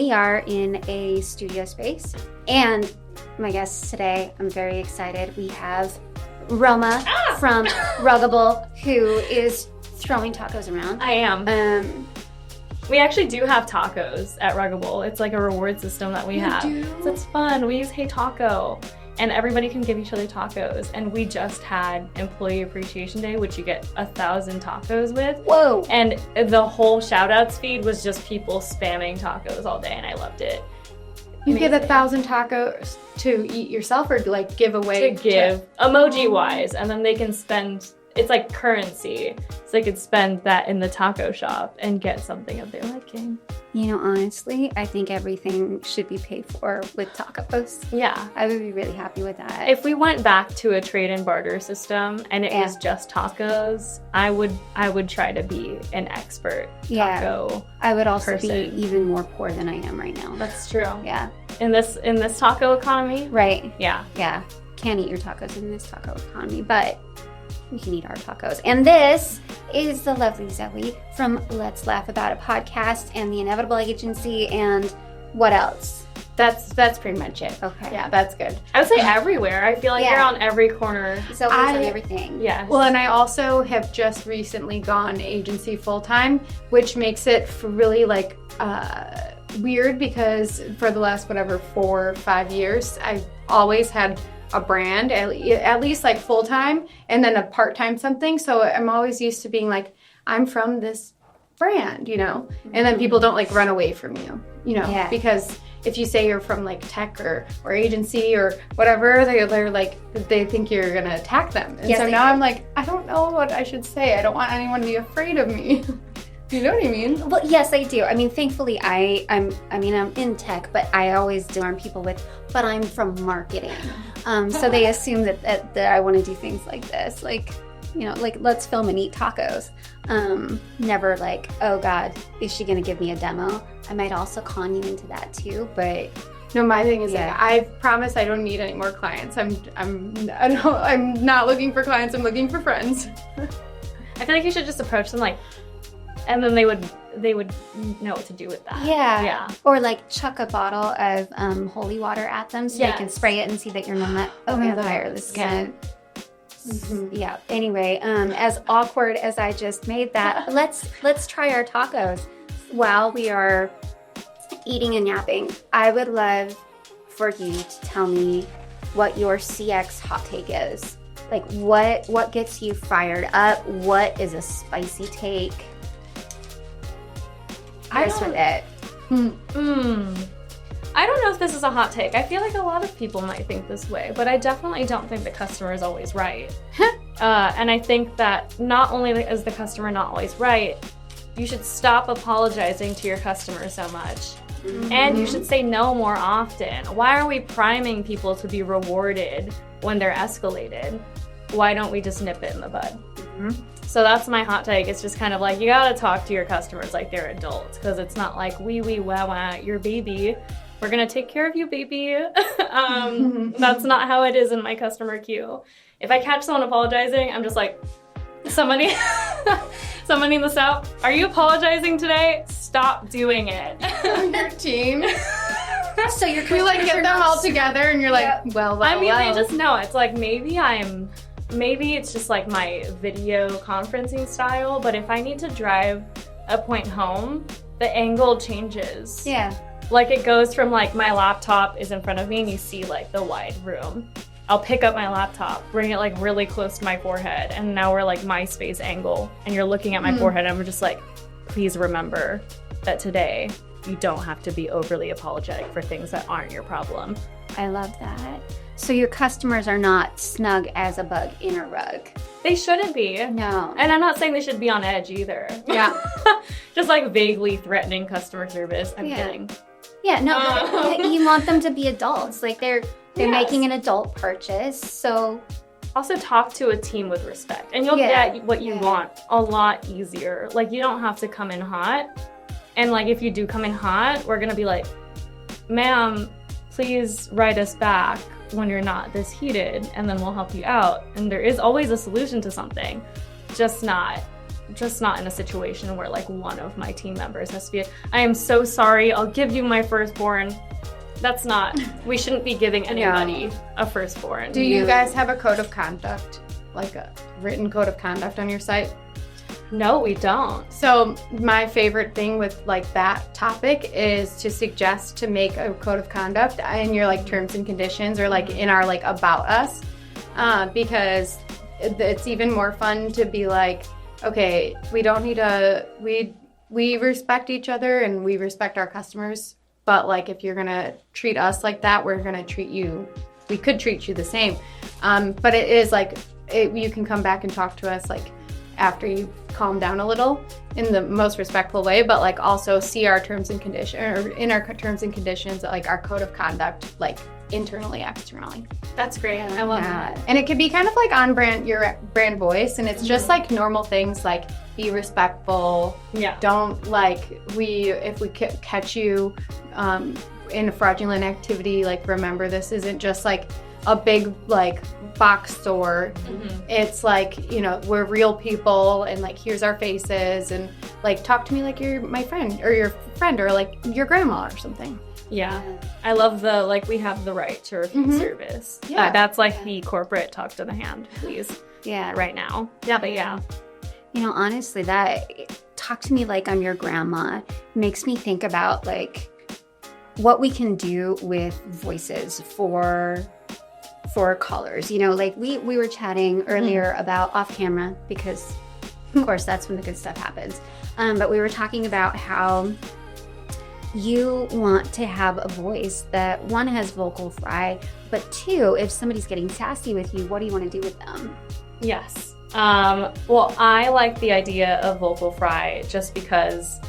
we are in a studio space, and my guests today, I'm very excited. We have Roma from Ruggable, who is throwing tacos around. I am. We actually do have tacos at Ruggable. It's like a reward system that we have. So it's fun. We use Hey Taco, and everybody can give each other tacos. And we just had Employee Appreciation Day, which you get 1,000 tacos with. Whoa! And the whole shout-outs feed was just people spamming tacos all day, and I loved it. You get 1,000 tacos to eat yourself, or like give away? To give, emoji-wise, and then they can spend. It's like currency, so they could spend that in the taco shop and get something of their liking. You know, honestly, I think everything should be paid for with tacos. Yeah. I would be really happy with that. If we went back to a trade and barter system and it was just tacos, I would try to be an expert taco I would also person. be even more poor than I am right now. That's true. Yeah. In this taco economy? Right. Yeah. Yeah. Can't eat your tacos in this taco economy, but we can eat our tacos. And this is the lovely Zoe from Let's Laugh About It podcast and the Inevitable Agency, and what else? That's pretty much it. Okay. Yeah, that's good. I would say everywhere. I feel like you're on every corner. Zoe's on everything. Yes. Well, and I also have just recently gone agency full-time, which makes it really like weird, because for the last 4 or 5 years, I've always had a brand, at least like full-time, and then a part-time something. So I'm always used to being like, I'm from this brand, and then people don't like run away from you, because if you say you're from like tech or agency or whatever, they're like, they think you're gonna attack them. And so now I'm like, I don't know what I should say. I don't want anyone to be afraid of me. You know what I mean? Well, yes, I do. I mean, thankfully, I'm in tech, but I always disarm people with, but I'm from marketing. So they assume that I want to do things like this, like, like let's film and eat tacos. Never like, oh God, is she going to give me a demo? I might also con you into that too, but. No, my thing is like, I promise I don't need any more clients. I'm not looking for clients. I'm looking for friends. I feel like you should just approach them like, and then they would know what to do with that. Yeah. Or like chuck a bottle of holy water at them so they can spray it and see that you're not on fire. This kind of, yeah. Anyway, as awkward as I just made that, let's try our tacos while we are eating and yapping. I would love for you to tell me what your CX hot take is. Like what gets you fired up? What is a spicy take? I don't know if this is a hot take. I feel like a lot of people might think this way, but I definitely don't think the customer is always right. And I think that not only is the customer not always right, you should stop apologizing to your customer so much. And you should say no more often. Why are we priming people to be rewarded when they're escalated? Why don't we just nip it in the bud? So that's my hot take. It's just kind of like, you gotta talk to your customers like they're adults, because it's not like wee wah, your baby. We're gonna take care of you, baby. That's not how it is in my customer queue. If I catch someone apologizing, I'm just like, somebody in the South, are you apologizing today? Stop doing it. Your team. So you're we like get them all together, and you're like, well. They just know. It's like maybe it's just like my video conferencing style, but if I need to drive a point home, the angle changes. Yeah. Like it goes from like my laptop is in front of me and you see like the wide room. I'll pick up my laptop, bring it like really close to my forehead, and now we're like MySpace angle, and you're looking at my forehead, and I'm just like, please remember that today you don't have to be overly apologetic for things that aren't your problem. I love that. So your customers are not snug as a bug in a rug. They shouldn't be. No. And I'm not saying they should be on edge either. Yeah. Just like vaguely threatening customer service. I'm kidding. Yeah, no, you want them to be adults. Like they're making an adult purchase, so. Also talk to a team with respect, and you'll get what you want a lot easier. Like you don't have to come in hot. And like if you do come in hot, we're gonna be like, ma'am, please write us back when you're not this heated, and then we'll help you out. And there is always a solution to something, just not just not in a situation where like one of my team members has to be, I am so sorry, I'll give you my firstborn. That's not, we shouldn't be giving anybody a firstborn. Do you guys have a code of conduct, like a written code of conduct on your site? No, we don't. So my favorite thing with like that topic is to suggest to make a code of conduct in your like terms and conditions or like in our like about us, because it's even more fun to be like, okay, we don't need we respect each other and we respect our customers. But like, if you're gonna treat us like that, we're gonna treat you. We could treat you the same. But it is like you can come back and talk to us like after you calm down a little in the most respectful way. But like also see our terms and conditions, or in our terms and conditions, like our code of conduct, like internally, externally. That's great. I love that. And it could be kind of like on brand, your brand voice, and it's just like normal things like be respectful. Yeah. Don't like if we catch you in a fraudulent activity, like remember this isn't just like a big like box store. It's like, you know, we're real people and like here's our faces and like talk to me like you're my friend or your friend or like your grandma or something. Yeah. I love the, like, we have the right to refuse service. Yeah. That's like the corporate talk to the hand, please. Yeah. Right now. Yeah. But yeah. You know, honestly, that talk to me like I'm your grandma makes me think about like what we can do with voices for callers. You know, like we were chatting earlier about off camera because of course that's when the good stuff happens. But we were talking about how you want to have a voice that one has vocal fry, but two, if somebody's getting sassy with you, what do you want to do with them? Yes. Well, I like the idea of vocal fry just because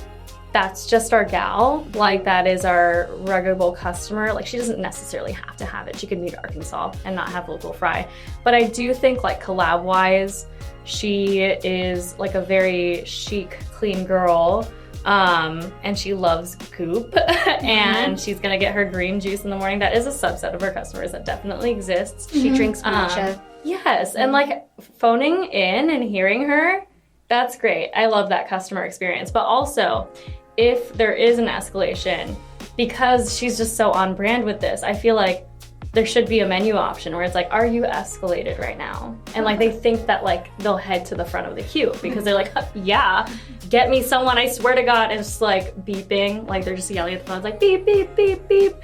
that's just our gal. Like, that is our ruggable customer. Like, she doesn't necessarily have to have it. She could meet Arkansas and not have vocal fry. But I do think, like, collab-wise, she is like a very chic, clean girl. And she loves Goop and she's gonna get her green juice in the morning. That is a subset of her customers that definitely exists. She drinks matcha. Yes, and like phoning in and hearing her, that's great. I love that customer experience. But also, if there is an escalation, because she's just so on brand with this, I feel like there should be a menu option where it's like, are you escalated right now? And like they think that like they'll head to the front of the queue because they're like, yeah, get me someone, I swear to God. And it's just like beeping, like they're just yelling at the phone, it's like beep, beep, beep, beep.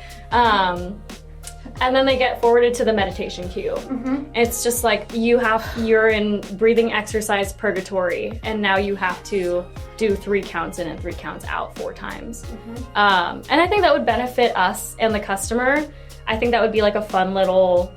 And then they get forwarded to the meditation queue. It's just like you're in breathing exercise purgatory and now you have to do 3 counts in and 3 counts out 4 times. And I think that would benefit us and the customer. I think that would be like a fun little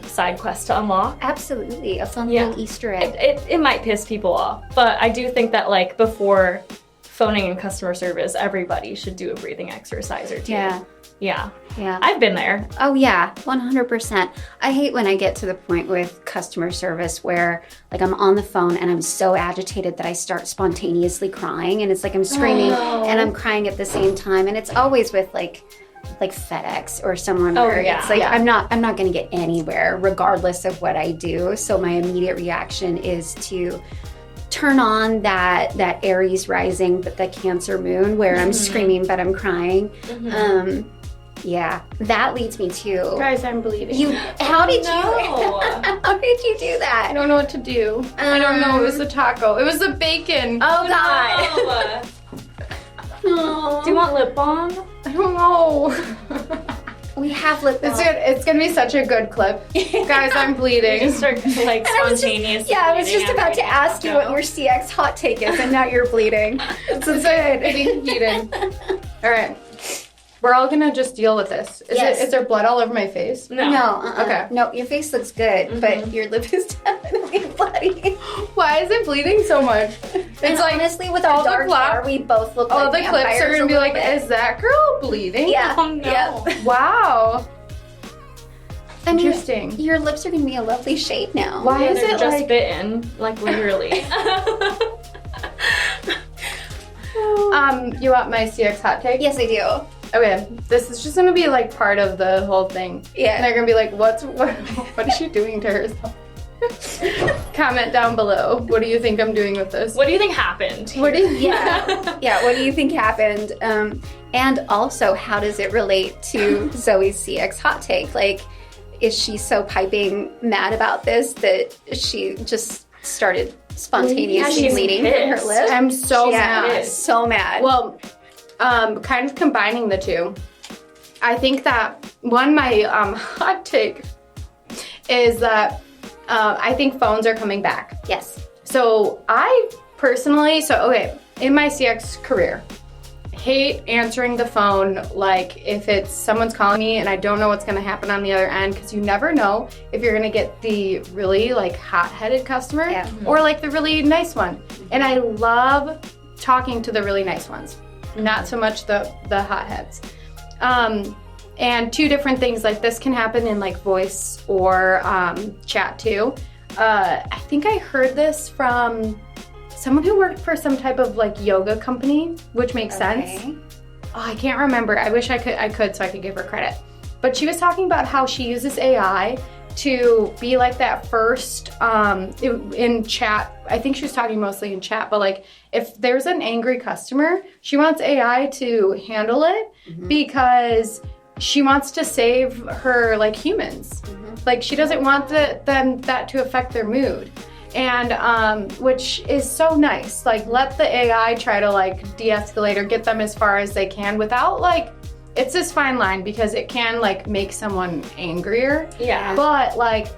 side quest to unlock. Absolutely, a fun little Easter egg. It might piss people off, but I do think that like before phoning in customer service, everybody should do a breathing exercise or 2. Yeah. I've been there. Oh yeah, 100%. I hate when I get to the point with customer service where like I'm on the phone and I'm so agitated that I start spontaneously crying and it's like I'm screaming and I'm crying at the same time, and it's always with like FedEx or someone where it's like I'm not going to get anywhere regardless of what I do. So my immediate reaction is to turn on that Aries rising, but the Cancer moon where I'm screaming but I'm crying. Yeah, that leads me to Guys, I'm bleeding. How did you do that? I don't know what to do. I don't know. It was the taco. It was the bacon. Oh God. Do you want lip balm? I don't know. We have lip balm. It's gonna be such a good clip. Guys, I'm bleeding. You just start like spontaneous. I was just about to ask you what your CX hot take is, and now you're bleeding. It's good. Getting heated. All right. We're all gonna just deal with this. Is there blood all over my face? No. Okay. No, your face looks good, but your lip is definitely bloody. Why is it bleeding so much? It's like honestly, with all dark hair, we both look like all the clips are gonna be like, bit. is that girl bleeding? Yeah. Oh no. Yep. Wow. I mean, Interesting. Your lips are gonna be a lovely shade now. Why is They're it just like bitten, like literally. You want my CX hot take? Yes, I do. Okay, this is just gonna be like part of the whole thing. Yeah. And they're gonna be like, what is she doing to herself? Comment down below. What do you think I'm doing with this? What do you think happened? What do you Yeah, what do you think happened? And also, how does it relate to Zoe's CX hot take? Like, is she so piping mad about this that she just started spontaneously bleeding from her lip? I'm so mad. So mad. Well, kind of combining the two. I think that my hot take is that I think phones are coming back. Yes. So I personally, in my CX career, hate answering the phone, like if it's someone's calling me and I don't know what's going to happen on the other end, because you never know if you're going to get the really like hot-headed customer or like the really nice one. And I love talking to the really nice ones, not so much the hotheads. And two different things like this can happen in like voice or chat too. I think I heard this from someone who worked for some type of like yoga company, which makes sense. Oh, I can't remember. I wish I could so I could give her credit. But she was talking about how she uses AI to be like that first in chat. I think she was talking mostly in chat, but like if there's an angry customer, she wants AI to handle it because she wants to save her like humans. Like she doesn't want that to affect their mood. And which is so nice. Like let the AI try to like de-escalate or get them as far as they can without like, it's this fine line because it can like make someone angrier. Yeah. But like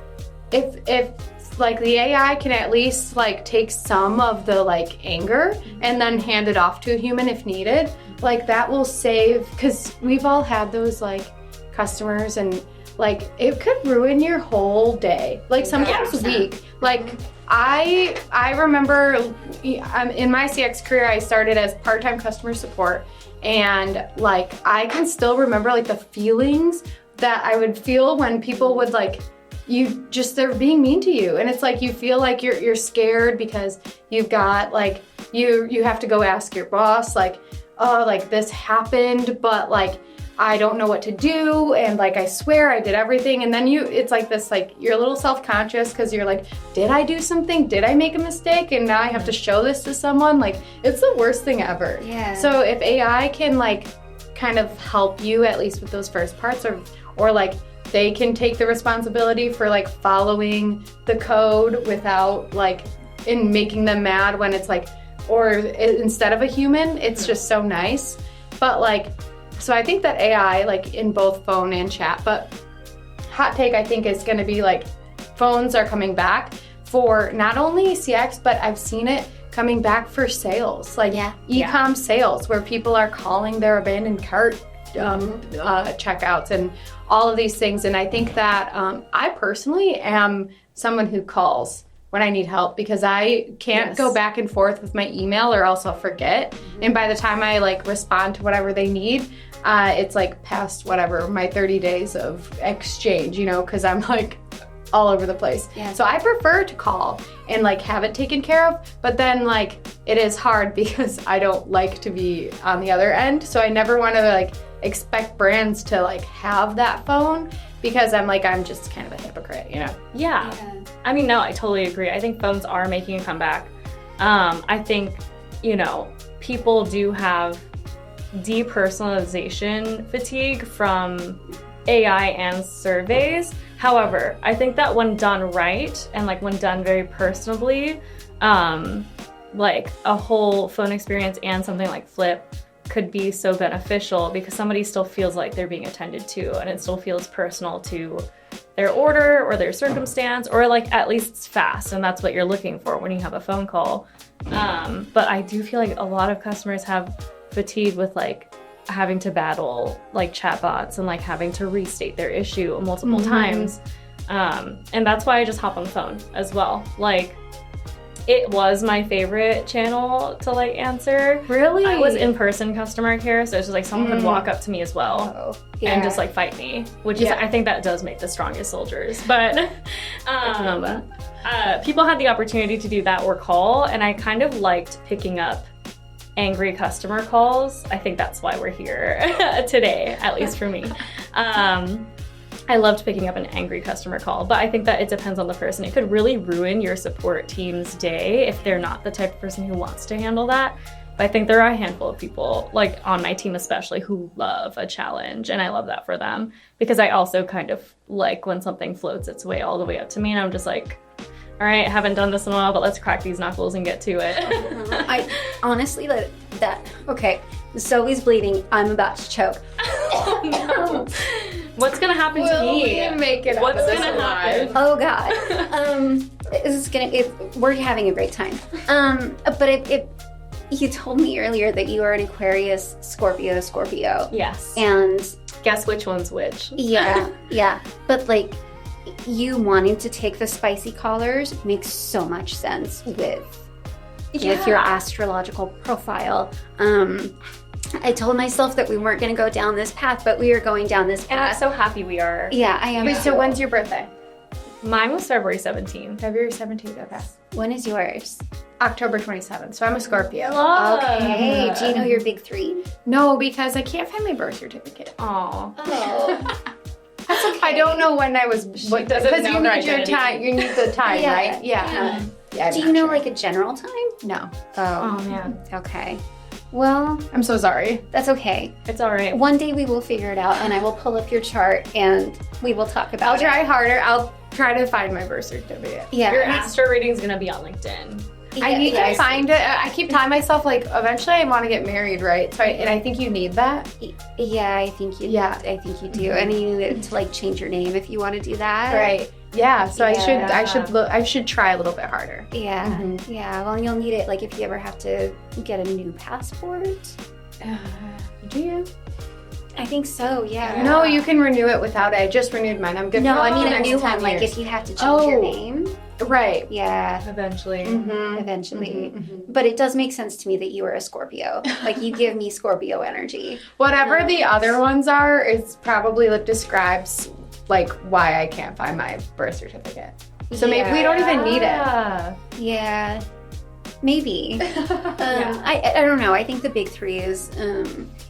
if like the AI can at least like take some of the like anger and then hand it off to a human if needed, like that will save, because we've all had those like customers and like it could ruin your whole day, like sometimes a week. Like I remember in my CX career, I started as part-time customer support, and like I can still remember like the feelings that I would feel when people would like they're being mean to you, and it's like you feel like you're scared because you've got like you have to go ask your boss like, oh, like this happened, but like I don't know what to do, and like I swear I did everything, and then it's like this, like you're a little self-conscious because you're like, did I do something? Did I make a mistake? And now I have to show this to someone. Like it's the worst thing ever. Yeah. So if AI can like kind of help you at least with those first parts, or like they can take the responsibility for like following the code without like in making them mad when it's like, or instead of a human, it's just so nice. But like, so I think that AI, like in both phone and chat, but hot take I think is going to be like phones are coming back for not only CX, but I've seen it coming back for sales, like e-com sales, where people are calling their abandoned cart checkouts and all of these things. And I think that I personally am someone who calls when I need help because I can't go back and forth with my email or else I'll forget. And by the time I like respond to whatever they need, it's like past whatever my 30 days of exchange, you know, because I'm like all over the place. Yeah. So I prefer to call and like have it taken care of, but then like it is hard because I don't like to be on the other end. So I never want to like expect brands to like have that phone because I'm just kind of a hypocrite, you know? Yeah. I mean, no, I totally agree. I think phones are making a comeback. I think, you know, people do have depersonalization fatigue from AI and surveys. However, I think that when done right and like when done very personably, like a whole phone experience and something like Flip could be so beneficial because somebody still feels like they're being attended to and it still feels personal to their order or their circumstance, or like at least it's fast, and that's what you're looking for when you have a phone call. But I do feel like a lot of customers have fatigue with like having to battle like chatbots and like having to restate their issue multiple times. And that's why I just hop on the phone as well. Like it was my favorite channel to like answer. Really? I was in-person customer care, so it's just like someone could walk up to me as well and just like fight me, which is, I think that does make the strongest soldiers. But people had the opportunity to do that or call, and I kind of liked picking up angry customer calls. I think that's why we're here today, at least for me. I loved picking up an angry customer call, but I think that it depends on the person. It could really ruin your support team's day if they're not the type of person who wants to handle that. But I think there are a handful of people, like on my team especially, who love a challenge, and I love that for them because I also kind of like when something floats its way all the way up to me, and I'm just like, all right, haven't done this in a while, but let's crack these knuckles and get to it. I honestly, okay, Zoe's bleeding. I'm about to choke. Oh, no. What's gonna happen to me? Make it What's gonna happen? Oh God. We're having a great time. But you told me earlier that you are an Aquarius, Scorpio. Yes. And guess which one's which? yeah. But like, you wanting to take the spicy collars makes so much sense with your astrological profile. I told myself that we weren't going to go down this path, but we are going down this path. And I'm so happy we are. Yeah, I am. Wait, so when's your birthday? Mine was February 17th. February 17th, okay. When is yours? October 27th, so I'm a Scorpio. Okay, do you know your big three? No, because I can't find my birth certificate. Aw. Oh. That's okay. I don't know when I was, because you need your time, you need the time, Yeah. right? Yeah. Do you know like a general time? No. Oh man. Okay. Well, I'm so sorry. that's okay. It's all right. One day we will figure it out, and I will pull up your chart, and we will talk about I'll it. try harder. I'll try to find my birth certificate. Yeah. Your astro reading's gonna be on LinkedIn. I need to find it. I keep telling myself, like, eventually I want to get married, right? So and I think you need that. Yeah, I think you. Yeah. I think you do, and you need to like change your name if you want to do that. Right. Yeah. So Yeah. I should try a little bit harder. Yeah. Mhm. Yeah. Well, you'll need it like if you ever have to get a new passport. Do you? I think so. Yeah. No, you can renew it without it. I just renewed mine. I'm good. No, for I mean the a next new 10 one. Like years. if you have to change your Oh. name. Right. Yeah. Eventually. Mm-hmm. Eventually. Mhm. But it does make sense to me that you are a Scorpio. Like you give me Scorpio energy. Whatever the other ones are, it's probably what describes like why I can't find my birth certificate. So maybe we don't even need it. Yeah. Yeah. Maybe. Yeah. I don't know. I think the big three is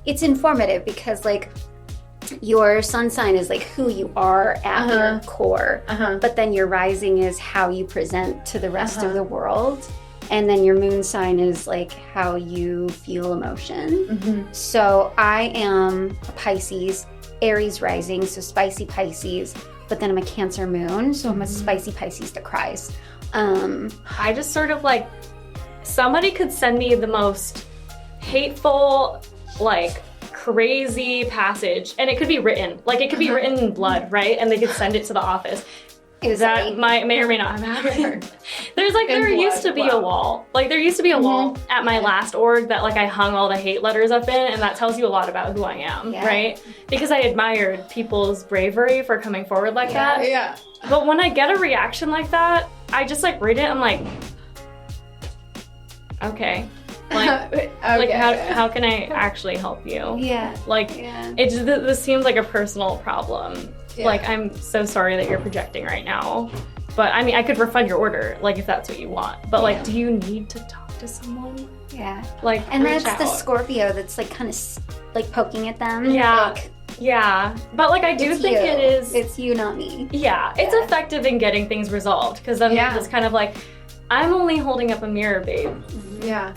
it's informative because like your sun sign is like who you are at your core, but then your rising is how you present to the rest of the world, and then your moon sign is like how you feel emotion. So I am a Pisces, Aries rising, so spicy Pisces, but then I'm a Cancer moon, so I'm a spicy Pisces that cries. I just sort of like, somebody could send me the most hateful, like crazy passage, and it could be written, like it could be written in blood, right? And they could send it to the office. That may or may not have happened. There used to be a wall. Like there used to be a wall at my last org that like I hung all the hate letters up in, and that tells you a lot about who I am, right? Because I admired people's bravery for coming forward like that. Yeah. But when I get a reaction like that, I just like read it, I'm like, okay. Like, like how can I actually help you? Yeah. Like, this seems like a personal problem. Yeah. Like, I'm so sorry that you're projecting right now. But I mean, I could refund your order, like if that's what you want. But like, do you need to talk to someone? Yeah. Like, And reach that's the out. Scorpio that's like kind of like poking at them. Yeah. Like, Yeah. But like, I do it's think you. it is. It's you, not me. Yeah, it's effective in getting things resolved. Because then it's kind of like, I'm only holding up a mirror, babe. Yeah.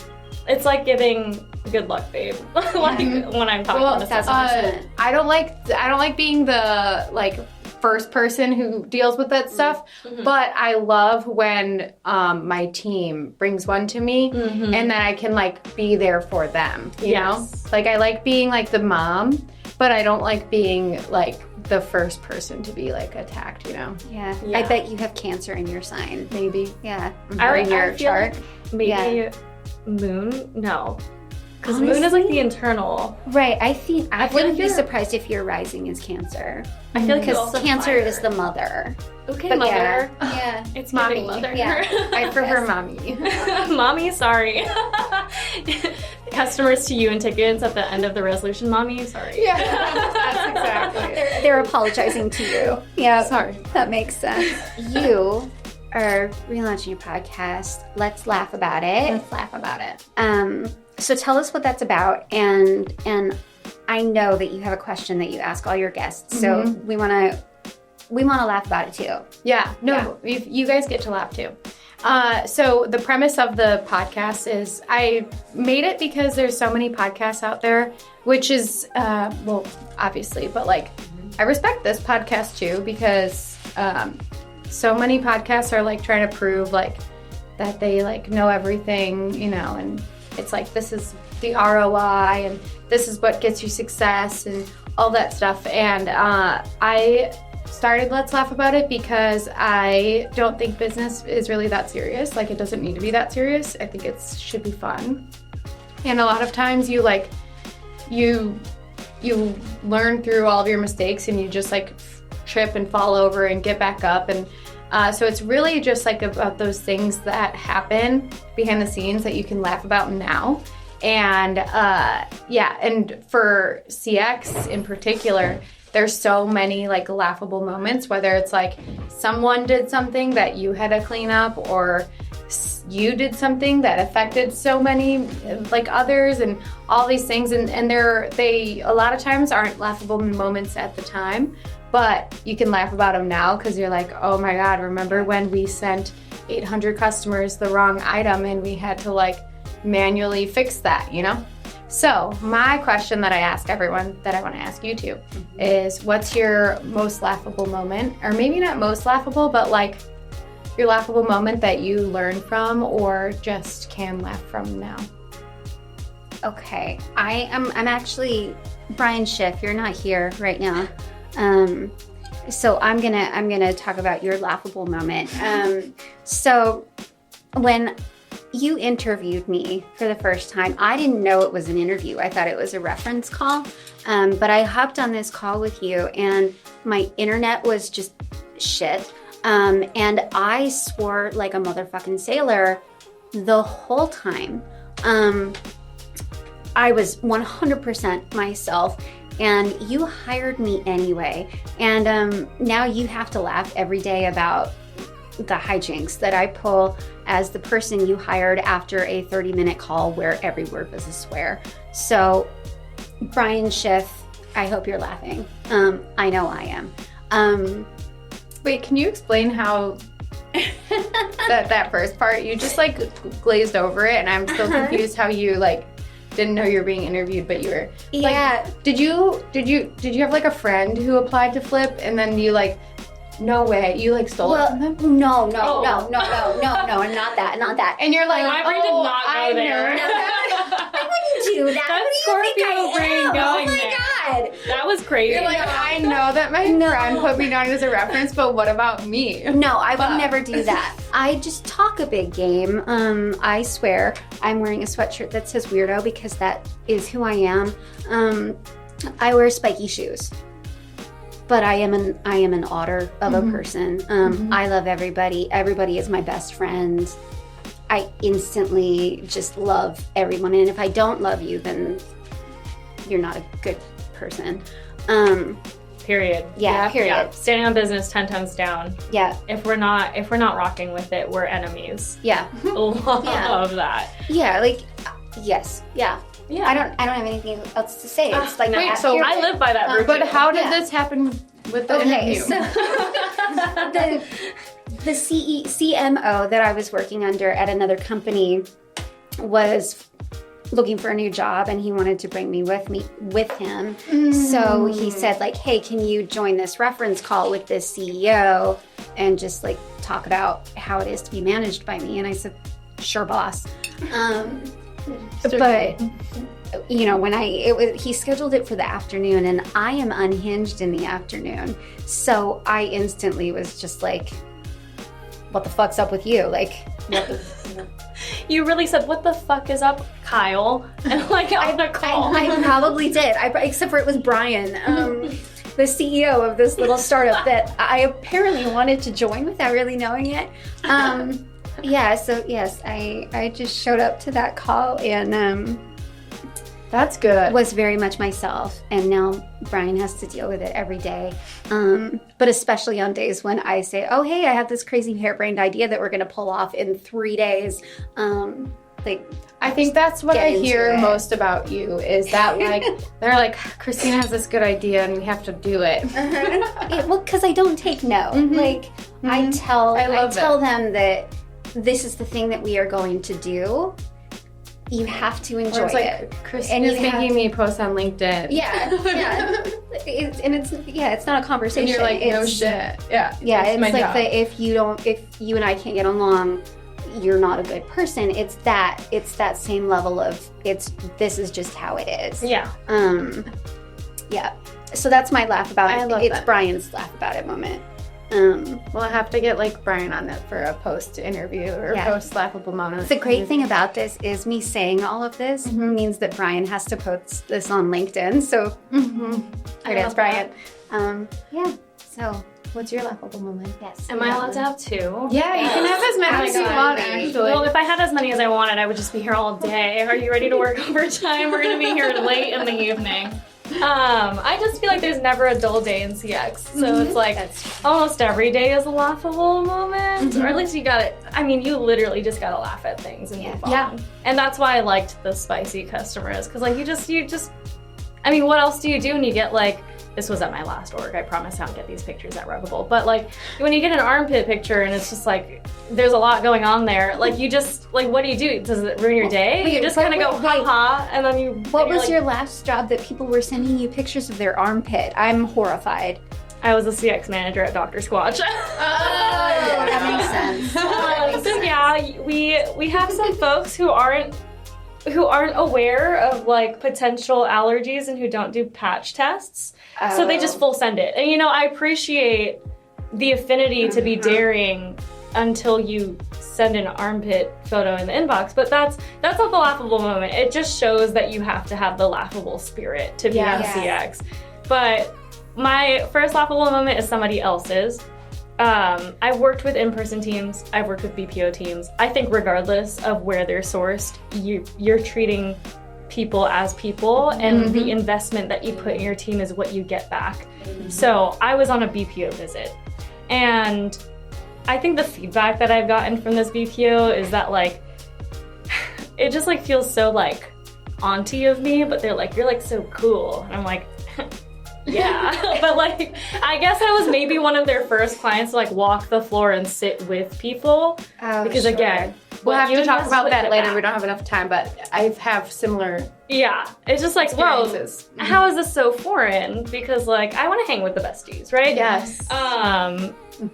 It's like giving good luck, babe. Like when I'm talking to someone. 1000%. I don't like being the like first person who deals with that stuff, but I love when my team brings one to me and then I can like be there for them, you know? Like I like being like the mom, but I don't like being like the first person to be like attacked, you know? Yeah. Yeah. I bet you have Cancer in your sign. Maybe. Yeah. I in your feel chart. like maybe moon? No. Because moon is like the internal. Right. I think I feel wouldn't like be you're- surprised if your rising is Cancer. I feel like Because also Cancer fire. is the mother. Okay, But mother. Yeah. It's Mommy. giving mother. Yeah. I prefer mommy. Mommy, sorry. Customers to you and tickets at the end of the resolution. Mommy, sorry. Yeah, that's exactly it. They're apologizing to you. Yeah. Sorry. That makes sense. You are relaunching your podcast. Let's laugh about it. Let's laugh about it. So tell us what that's about, and I know that you have a question that you ask all your guests. So we want to we want to laugh about it too. Yeah, no, you guys get to laugh too. So the premise of the podcast is I made it because there's so many podcasts out there, which is, well, obviously, but like, I respect this podcast too because so many podcasts are like trying to prove like that they like know everything, you know, and it's like, this is the ROI and this is what gets you success and all that stuff. And I started Let's Laugh About It because I don't think business is really that serious. Like, it doesn't need to be that serious. I think it should be fun. And a lot of times you like, you learn through all of your mistakes and you just like trip and fall over and get back up. And so it's really just like about those things that happen behind the scenes that you can laugh about now. And and for CX in particular, there's so many like laughable moments, whether it's like someone did something that you had to clean up or you did something that affected so many like others and all these things. And they a lot of times aren't laughable moments at the time, but you can laugh about them now because you're like, oh my God, remember when we sent 800 customers the wrong item and we had to like manually fix that, you know? So my question that I ask everyone that I want to ask you too is, what's your most laughable moment? Or maybe not most laughable, but like your laughable moment that you learned from or just can laugh from now? Okay, I'm actually Brian Schiff. You're not here right now, so I'm gonna talk about your laughable moment. So when you interviewed me for the first time, I didn't know it was an interview. I thought it was a reference call, but I hopped on this call with you, and my internet was just shit, and I swore like a motherfucking sailor the whole time. I was 100% myself, and you hired me anyway. And now you have to laugh every day about the hijinks that I pull as the person you hired after a 30-minute call where every word was a swear. So, Brian Schiff, I hope you're laughing. I know I am. Wait, can you explain how that first part, you just like glazed over it, and I'm still confused how you like didn't know you were being interviewed, but you were. Yeah. Like, did you have like a friend who applied to Flip, and then you like, no way, you like stole it from them? No, and not that. And you're like, My brain did not go there. I wouldn't do that. That's What do you think Scorpio I brain am? going Oh my there. God. That was crazy. You're like, I know that my friend put me down as a reference, but what about me? No, I would never do that. I just talk a big game. I swear. I'm wearing a sweatshirt that says weirdo because that is who I am. I wear spiky shoes. But I am an otter of a person. I love everybody. Everybody is my best friend. I instantly just love everyone. And if I don't love you, then you're not a good person. Period. Yeah, period. Yeah. Standing on business 10 toes down. Yeah. If we're not rocking with it, we're enemies. Yeah. Love that. Yeah, like yes. Yeah. Yeah. I don't have anything else to say. It's like wait, so I live by that virtue. But how did Yeah. this happen with the Okay, interview? so the CMO that I was working under at another company was looking for a new job, and he wanted to bring me with him. So he said like, hey, can you join this reference call with this CEO and just like talk about how it is to be managed by me? And I said, sure, boss. But you know, when he scheduled it for the afternoon, and I am unhinged in the afternoon, so I instantly was just like, what the fuck's up with you? Like, You really said, what the fuck is up, Kyle? And like on the call. I probably did. Except for it was Brian, the CEO of this little startup that I apparently wanted to join without really knowing it. Yeah, so yes, I just showed up to that call and That's good. was very much myself. And now Brian has to deal with it every day. But especially on days when I say, oh, hey, I have this crazy harebrained idea that we're going to pull off in 3 days. like, I think that's what get I into hear it. most about you is that like they're like, Christina has this good idea and we have to do it. well, because I don't take no. Like, I tell them that this is the thing that we are going to do. You have to enjoy It's like, it. Christina's And you have making me post on LinkedIn. Yeah, yeah. It's not a conversation. And you're like, no It's- shit. Yeah. Yeah, it's my like job. if you and I can't get along, you're not a good person. It's that same level of this is just how it is. Yeah. Yeah. So that's my laugh about I it. love It's that. Brian's laugh about it moment. We'll have to get like Brian on it for a post interview or Yeah. post laughable moment. The great thing about this is me saying all of this means that Brian has to post this on LinkedIn. So there it is, love Brian. Yeah. So What's your laughable moment? yes. Am I allowed to have two? Yeah, you can have as many as you want, actually. Well, if I had as many as I wanted, I would just be here all day. Are you ready to work overtime? We're gonna be here late in the evening. I just feel like there's never a dull day in CX. So it's like almost every day is a laughable moment. Or at least you gotta, I mean, you literally just gotta laugh at things and move on. Yeah. And that's why I liked the spicy customers. Cause like you just, I mean, what else do you do when you get like, this was at my last org, I promise I don't get these pictures at Ruggable. But like, when you get an armpit picture and it's just like, there's a lot going on there, like you just, like what do? Does it ruin your day? You just kind of go, ha-ha, and then you... What was your last job that people were sending you pictures of their armpit? I'm horrified. I was a CX manager at Dr. Squatch. That makes sense. So yeah, we have some folks who aren't aware of like potential allergies and who don't do patch tests. So they just full send it. And you know, I appreciate the affinity to be daring until you send an armpit photo in the inbox, but that's not the laughable moment. It just shows that you have to have the laughable spirit to be on CX. But my first laughable moment is somebody else's. I've worked with in-person teams, I've worked with BPO teams. I think regardless of where they're sourced, you're treating people as people, and the investment that you put in your team is what you get back. So I was on a BPO visit, and I think the feedback that I've gotten from this BPO is that like, it just like feels so like auntie of me, but they're like, you're like so cool. And I'm like, yeah, but like, I guess I was maybe one of their first clients to like walk the floor and sit with people. Because again, we'll have to talk about that later. Back. We don't have enough time, but I have similar Yeah, it's just like, whoa, experiences. how is this so foreign? Because like, I want to hang with the besties, right? Yes.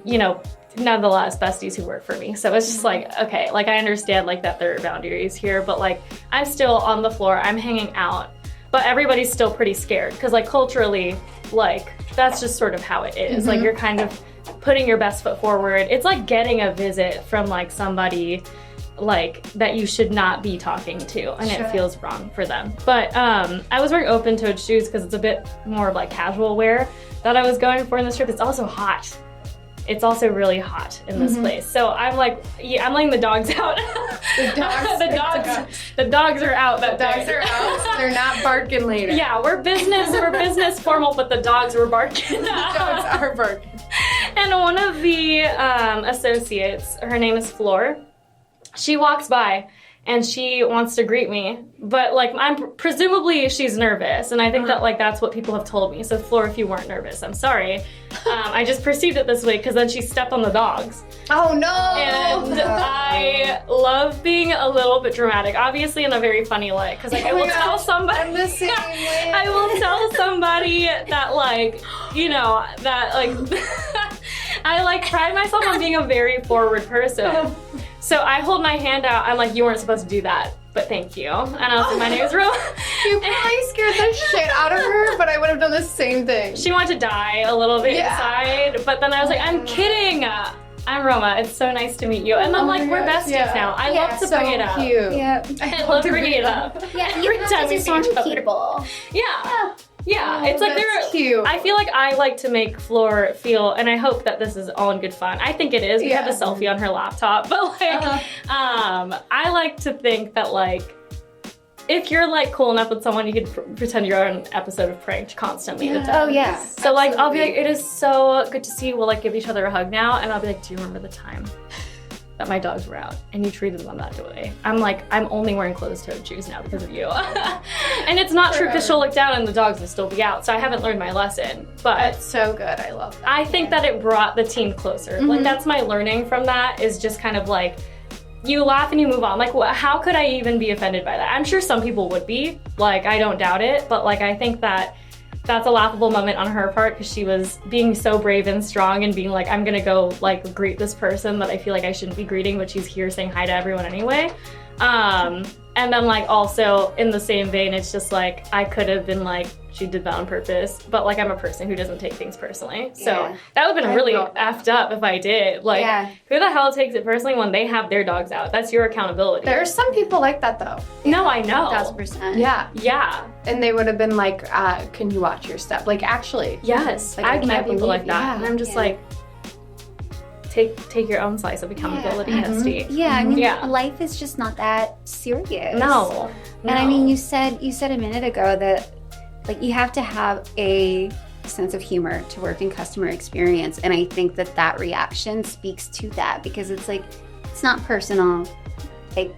You know, nonetheless, besties who work for me. So it's just like, okay, like I understand like that there are boundaries here, but like I'm still on the floor, I'm hanging out, but everybody's still pretty scared because like culturally, like that's just sort of how it is. Like you're kind of putting your best foot forward. It's like getting a visit from like somebody like that you should not be talking to, and it feels wrong for them. But I was wearing open-toed shoes because it's a bit more of like casual wear that I was going for in this trip. It's also hot. It's also really hot in this place. So I'm like, I'm letting the dogs out. The dogs are out. The dogs are out. They're not barking later. Yeah, we're business formal, but the dogs were barking. The dogs are barking. And one of the associates, her name is Floor, she walks by and she wants to greet me, but like presumably she's nervous, and I think that like that's what people have told me. So Floor, if you weren't nervous, I'm sorry. I just perceived it this way because then she stepped on the dogs. Oh no! And I love being a little bit dramatic, obviously in a very funny way, because like I will tell somebody. I'm the same way. I will tell somebody that like, you know, that like I like pride myself on being a very forward person. So I hold my hand out. I'm like, you weren't supposed to do that, but thank you. And I was like, my name is Roma. You probably scared the shit out of her, but I would have done the same thing. She wanted to die a little bit inside, but then I was like, I'm kidding. I'm Roma. It's so nice to meet you. And then like, we're besties now. I love to bring it up. Cute. Yeah. I love bringing it up. Yeah, Every you time have we to see each disarm other. people. Yeah, it's like That's cute. I feel like I like to make Floor feel, and I hope that this is all in good fun. I think it is. We have a selfie on her laptop, but like, I like to think that like, if you're like cool enough with someone, you could pretend you're on an episode of Pranked constantly. Oh yeah. So like, I'll be like, it is so good to see you. We'll like give each other a hug now, and I'll be like, do you remember the time that my dogs were out and you treated them that way. I'm like, I'm only wearing closed-toed shoes now because of you. And it's not true because she'll look down and the dogs will still be out. So I haven't learned my lesson. But That's so good. I love that. I think that it brought the team closer. Like that's my learning from that, is just kind of like, you laugh and you move on. Like, how could I even be offended by that? I'm sure some people would be. Like, I don't doubt it. But like, I think that that's a laughable moment on her part because she was being so brave and strong and being like, I'm gonna go like greet this person that I feel like I shouldn't be greeting, but she's here saying hi to everyone anyway. And then like also in the same vein, it's just like, I could have been like, she did that on purpose, but like I'm a person who doesn't take things personally. So that would have been really effed up if I did. Like, who the hell takes it personally when they have their dogs out? That's your accountability. There are some people like that though. No, I know. 1,000%. Yeah. Yeah. And they would have been like, can you watch your step? Like, actually. Yes. Like, I've met can't people like believe- that. And I'm just like, take your own slice of accountability, Hesty. Yeah, I mean, life is just not that serious. No. And I mean, you said a minute ago that like you have to have a sense of humor to work in customer experience, and I think that reaction speaks to that because it's like it's not personal. Like,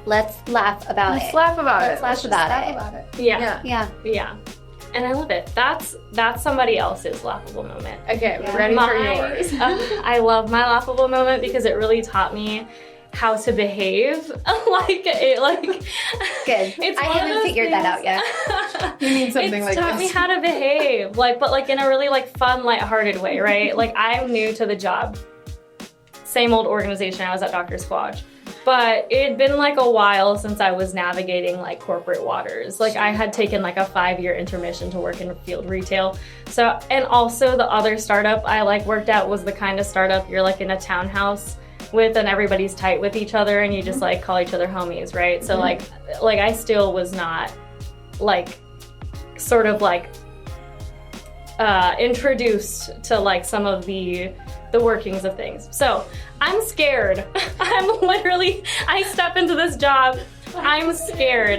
let's laugh about it. Let's laugh about Let's it. laugh Let's just about laugh it. about it. Yeah. Yeah. And I love it. That's somebody else's laughable moment. Okay, we're ready for yours. I love my laughable moment because it really taught me how to behave. Good. It's I one of haven't those figured that out things- yet. You need something like It's taught me this. how to behave, but like in a really like fun, lighthearted way, right? Like I'm new to the job. Same old organization. I was at Dr. Squatch. But it had been like a while since I was navigating like corporate waters. Like I had taken like a 5-year intermission to work in field retail. So, and also the other startup I like worked at was the kind of startup you're like in a townhouse with and everybody's tight with each other and you just like call each other homies, right? So like I still was not like sort of like introduced to like some of the workings of things. So I'm scared. I step into this job, I'm scared.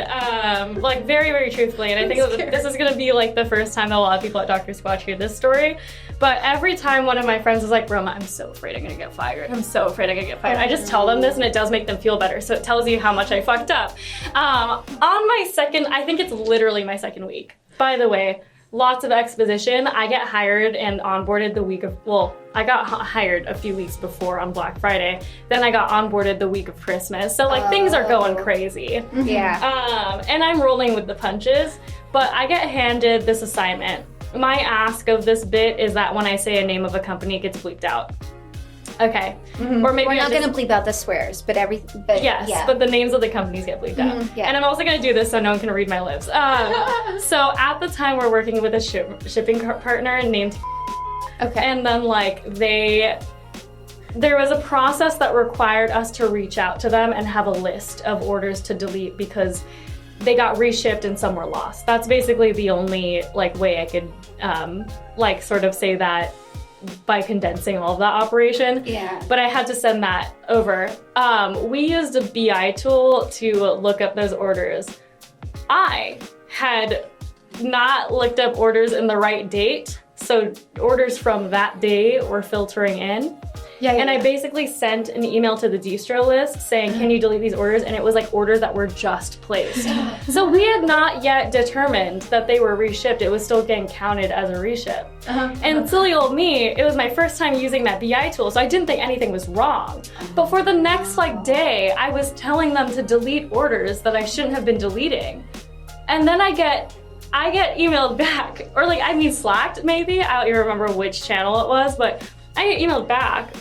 Like very, very truthfully. And I think that this is gonna be like the first time that a lot of people at Dr. Squatch hear this story. But every time one of my friends is like, Roma, I'm so afraid I'm gonna get fired. I'm so afraid I'm gonna get fired. I just tell them this and it does make them feel better. So it tells you how much I fucked up. On my second, I think it's literally my second week. By the way, lots of exposition. I get hired and onboarded the week of, I got hired a few weeks before on Black Friday. Then I got onboarded the week of Christmas. So like things are going crazy. Yeah. And I'm rolling with the punches, but I get handed this assignment. My ask of this bit is that when I say a name of a company, it gets bleeped out. Okay. Or maybe We're not going to bleep out the swears, but yes, but the names of the companies get bleeped out. Yeah. And I'm also going to do this so no one can read my lips. So at the time, we're working with a shipping partner named. Okay. And then like there was a process that required us to reach out to them and have a list of orders to delete because they got reshipped and some were lost. That's basically the only like way I could like sort of say that by condensing all of that operation. Yeah. But I had to send that over. We used a BI tool to look up those orders. I had not looked up orders in the right date, so orders from that day were filtering in. And I basically sent an email to the distro list saying, can you delete these orders? And it was like orders that were just placed. So we had not yet determined that they were reshipped. It was still getting counted as a reship. And silly old me, it was my first time using that BI tool, so I didn't think anything was wrong. But for the next like day, I was telling them to delete orders that I shouldn't have been deleting. And then I get emailed back, or like, I mean slacked maybe, I don't even remember which channel it was, but I get emailed back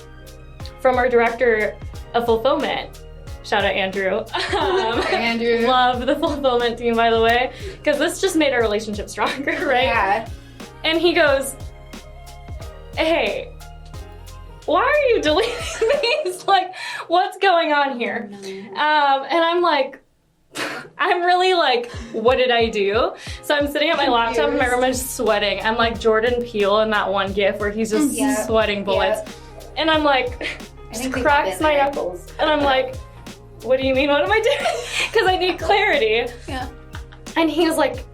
from our director of fulfillment. Shout out Andrew. Andrew. Love the fulfillment team, by the way, because this just made our relationship stronger, right? Yeah. And he goes, hey, why are you deleting these? Like, what's going on here? And I'm like, I'm really like, what did I do? So I'm sitting at my laptop and my room is sweating. I'm like Jordan Peele in that one gif where he's just sweating bullets. And I'm like, just cracks my knuckles. And I'm like, what do you mean? What am I doing? Because I need clarity. Yeah. And he's like,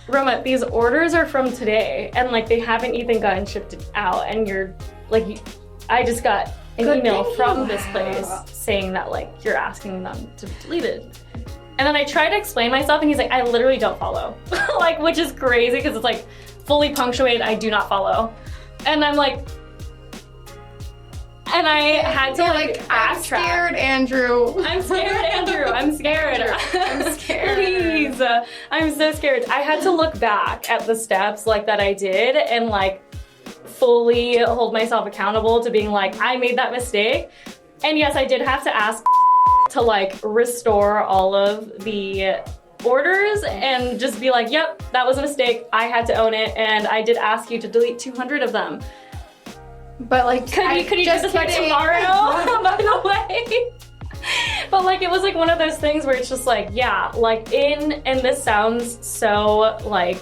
Roma, these orders are from today. And like, they haven't even gotten shipped out. And you're like, I just got an Good email thing from you this place have. saying that like you're asking them to be deleted. And then I try to explain myself and he's like, I literally don't follow. Like, which is crazy because it's like fully punctuated, I do not follow. And I'm like, and I had to like I'm backtrack. scared, Andrew. I'm scared, Andrew. I'm scared. I'm scared. Please. I'm so scared. I had to look back at the steps like that I did and like fully hold myself accountable to being like, I made that mistake. And yes, I did have to ask to like restore all of the orders and just be like, yep, that was a mistake. I had to own it. And I did ask you to delete 200 of them. But like, Could you do this by tomorrow? By the way. But like, it was like one of those things where it's just like, yeah, like and this sounds so like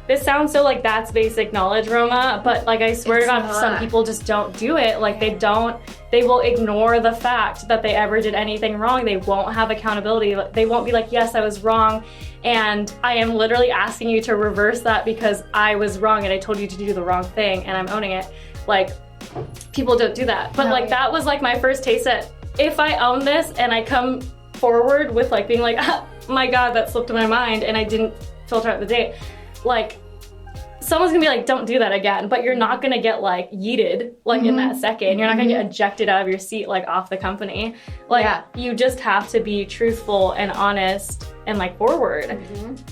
that's basic knowledge, Roma, but like I swear to God, some people just don't do it. Like they will ignore the fact that they ever did anything wrong. They won't have accountability. They won't be like, yes, I was wrong. And I am literally asking you to reverse that because I was wrong and I told you to do the wrong thing and I'm owning it. Like, people don't do that. But like, that was like my first taste that if I own this and I come forward with like being like, oh my God, that slipped in my mind and I didn't filter out the date, like, someone's gonna be like, don't do that again, but you're not gonna get like yeeted like in that second. You're not gonna get ejected out of your seat like off the company. Like you just have to be truthful and honest and like forward.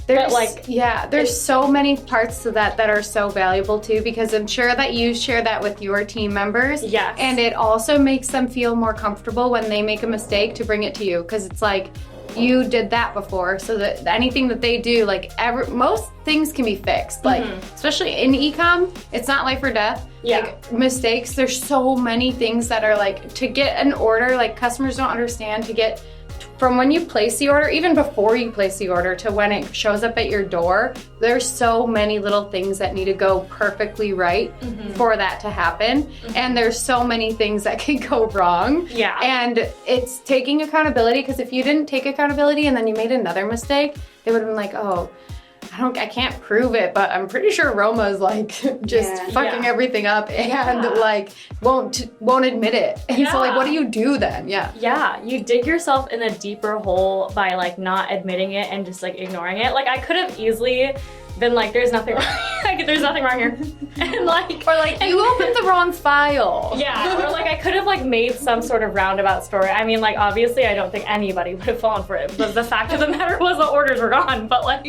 There's so many parts to that are so valuable too, because I'm sure that you share that with your team members. Yes. And it also makes them feel more comfortable when they make a mistake to bring it to you, because it's like, you did that before, so that anything that they do, like most things can be fixed. Like especially in e-com, it's not life or death. Yeah. Like mistakes, there's so many things that are like, to get an order, like customers don't understand, to get from when you place the order, even before you place the order, to when it shows up at your door, there's so many little things that need to go perfectly right for that to happen. And there's so many things that can go wrong. Yeah. And it's taking accountability, because if you didn't take accountability and then you made another mistake, they would have been like, oh, I can't prove it, but I'm pretty sure Roma's like just fucking everything up and like won't admit it. And so like, what do you do then? Yeah, you dig yourself in a deeper hole by like not admitting it and just like ignoring it. Like I could have easily been like, there's nothing wrong. Like, there's nothing wrong here. And like, or like, you opened the wrong file. Yeah, or like I could have like made some sort of roundabout story. I mean, like obviously I don't think anybody would have fallen for it, but the fact of the matter was the orders were gone. But like,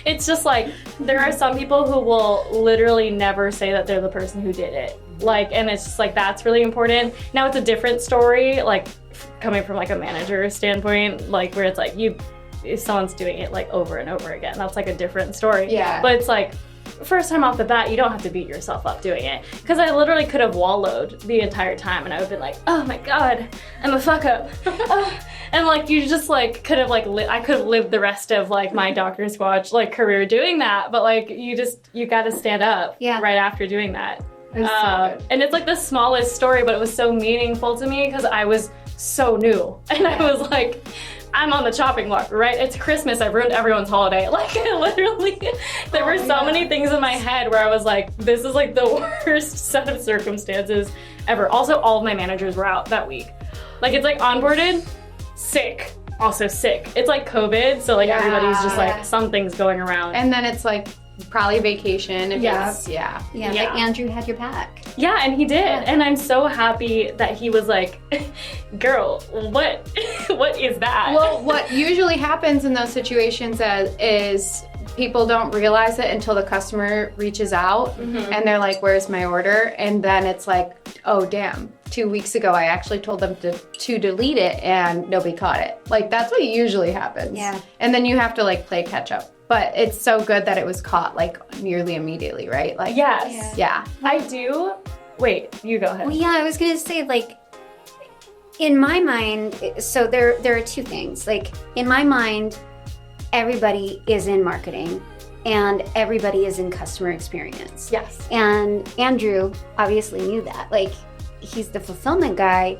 it's just like, there are some people who will literally never say that they're the person who did it. Like, and it's just like, that's really important. Now it's a different story, like coming from like a manager standpoint, like where it's like if someone's doing it like over and over again, that's like a different story. Yeah. But it's like, first time off the bat, you don't have to beat yourself up doing it. Because I literally could have wallowed the entire time and I would have been like, oh my God, I'm a fuck up. And like, you just like could have like, I could have lived the rest of like my Dr. Squatch like career doing that. But like, you got to stand up right after doing that. And it's like the smallest story, but it was so meaningful to me because I was so new. And I was like, I'm on the chopping block, right? It's Christmas, I've ruined everyone's holiday. Like, literally, there were so many things in my head where I was like, this is like the worst set of circumstances ever. Also, all of my managers were out that week. Like, it's like onboarded, sick, also sick. It's like COVID, so like everybody's just like, something's going around. And then it's like, probably vacation. If it's, but Andrew had your back. Yeah, and he did. And I'm so happy that he was like, girl, what is that? Well, what usually happens in those situations is people don't realize it until the customer reaches out and they're like, where's my order? And then it's like, oh, damn. 2 weeks ago, I actually told them to delete it and nobody caught it. Like, that's what usually happens. Yeah. And then you have to like play catch up. But it's so good that it was caught like nearly immediately, right? Like, yes. Yeah. I do. Wait, you go ahead. Well, yeah, I was gonna say, like, in my mind, so there are two things. Like, in my mind, everybody is in marketing and everybody is in customer experience. Yes. And Andrew obviously knew that. Like, he's the fulfillment guy,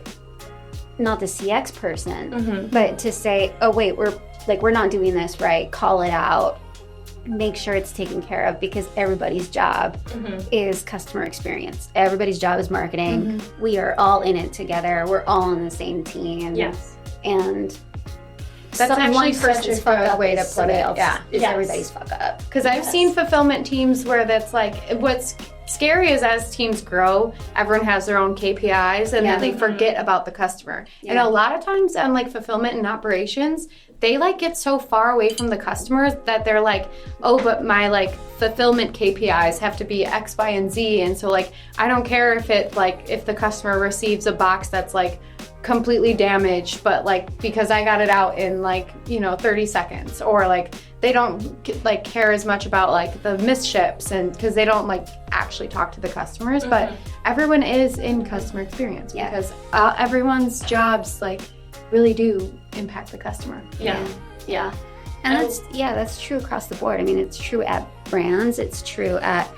not the CX person. But to say, oh wait, we're not doing this right, call it out, make sure it's taken care of, because everybody's job is customer experience. Everybody's job is marketing. We are all in it together. We're all on the same team. Yes. And that's actually such a good way to put it. Yeah. Is everybody's fuck up. Because I've seen fulfillment teams where that's like, what's scary is as teams grow, everyone has their own KPIs and then they forget about the customer. And a lot of times on like fulfillment and operations, they like get so far away from the customers that they're like, oh, but my like fulfillment KPIs have to be X, Y, and Z. And so like, I don't care if it like, if the customer receives a box that's like completely damaged, but like, because I got it out in like, 30 seconds, or like, they don't like care as much about like the misships, and because they don't like actually talk to the customers, but everyone is in customer experience because everyone's jobs like really do impact the customer. Yeah. And that's true across the board. I mean, it's true at brands, it's true at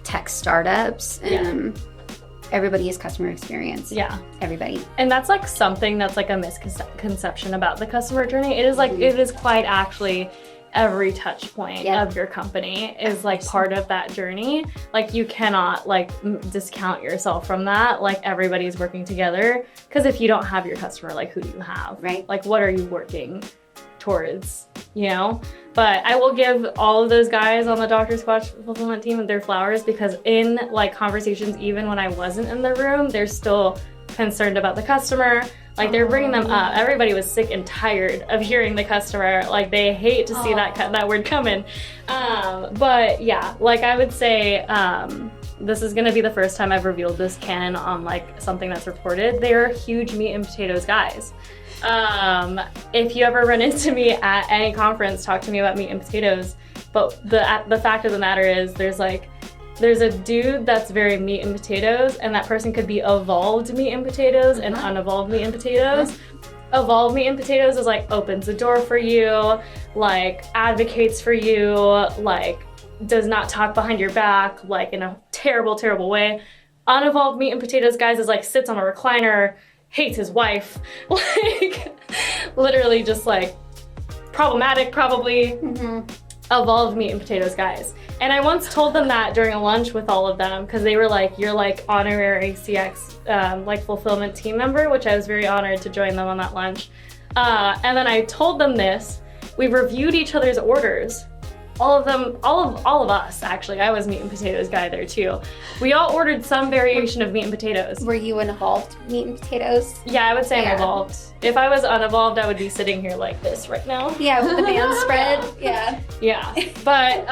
tech startups, everybody is customer experience. Yeah. Everybody. And that's like something that's like a misconception about the customer journey. It is like, it is quite actually every touch point of your company is like part of that journey. Like you cannot like discount yourself from that. Like everybody's working together, because if you don't have your customer, like who do you have? Right. Like what are you working towards, But I will give all of those guys on the Dr. Squatch fulfillment team their flowers, because in like conversations, even when I wasn't in the room, they're still concerned about the customer. Like they're bringing them up. Everybody was sick and tired of hearing the customer. Like they hate to see that word coming. But yeah, like I would say, this is gonna be the first time I've revealed this canon on like something that's reported. They're huge meat and potatoes guys. If you ever run into me at any conference, talk to me about meat and potatoes. But the fact of the matter is, there's a dude that's very meat and potatoes, and that person could be evolved meat and potatoes and unevolved meat and potatoes. Evolved meat and potatoes is like opens the door for you, like advocates for you, like does not talk behind your back, like in a terrible, terrible way. Unevolved meat and potatoes guys is like sits on a recliner, hates his wife, like literally just like problematic, probably. Evolved meat and potatoes guys. And I once told them that during a lunch with all of them, because they were like, you're like honorary CX like fulfillment team member, which I was very honored to join them on that lunch. And then I told them this. We reviewed each other's orders. All of us, actually. I was meat and potatoes guy there too. We all ordered some variation of meat and potatoes. Were you an evolved meat and potatoes? Yeah, I would say I'm evolved. If I was unevolved, I would be sitting here like this right now. Yeah, with the band spread. Yeah. But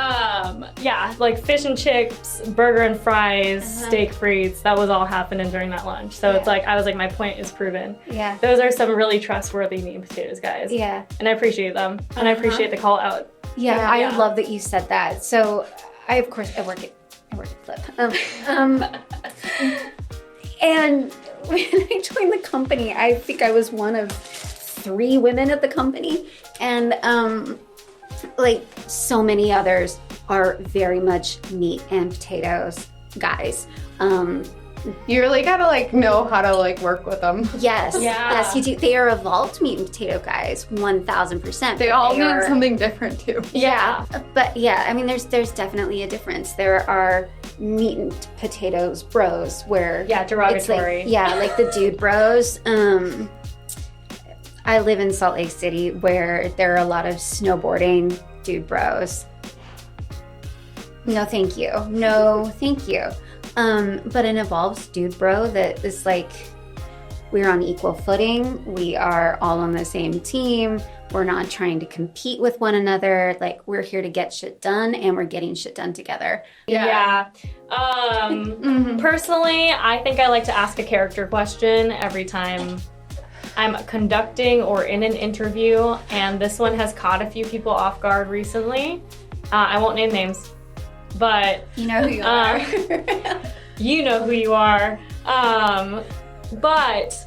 yeah, like fish and chips, burger and fries, steak frites, that was all happening during that lunch. So it's like, I was like, my point is proven. Yeah. Those are some really trustworthy meat and potatoes guys. Yeah. And I appreciate them. And I appreciate the call out. Yeah, I love that you said that. So I work at Flip. And when I joined the company, I think I was one of 3 women at the company. And like so many others are very much meat and potatoes guys. You really gotta like know how to like work with them. Yes, yes, you do. They are evolved meat and potato guys, 1000%. They all mean something different too. Yeah, but yeah, I mean, there's definitely a difference. There are meat and potatoes bros where derogatory. It's like, like the dude bros. I live in Salt Lake City, where there are a lot of snowboarding dude bros. No, thank you. No, thank you. But an evolved dude bro that is like, we're on equal footing. We are all on the same team. We're not trying to compete with one another. Like, we're here to get shit done, and we're getting shit done together. Personally, I think I like to ask a character question every time I'm conducting or in an interview, and this one has caught a few people off guard recently. I won't name names. But you know who you are. You know who you are. But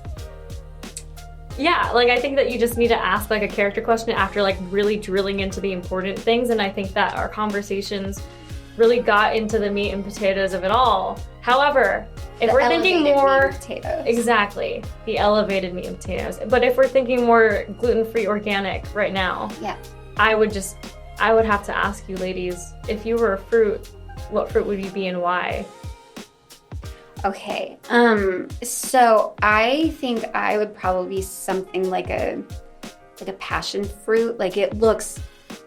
yeah, like I think that you just need to ask like a character question after like really drilling into the important things. And I think that our conversations really got into the meat and potatoes of it all. However, if we're thinking more exactly the elevated meat and potatoes, but if we're thinking more gluten-free organic right now, I would have to ask you ladies, if you were a fruit, what fruit would you be and why? Okay. So I think I would probably be something like a passion fruit. Like it looks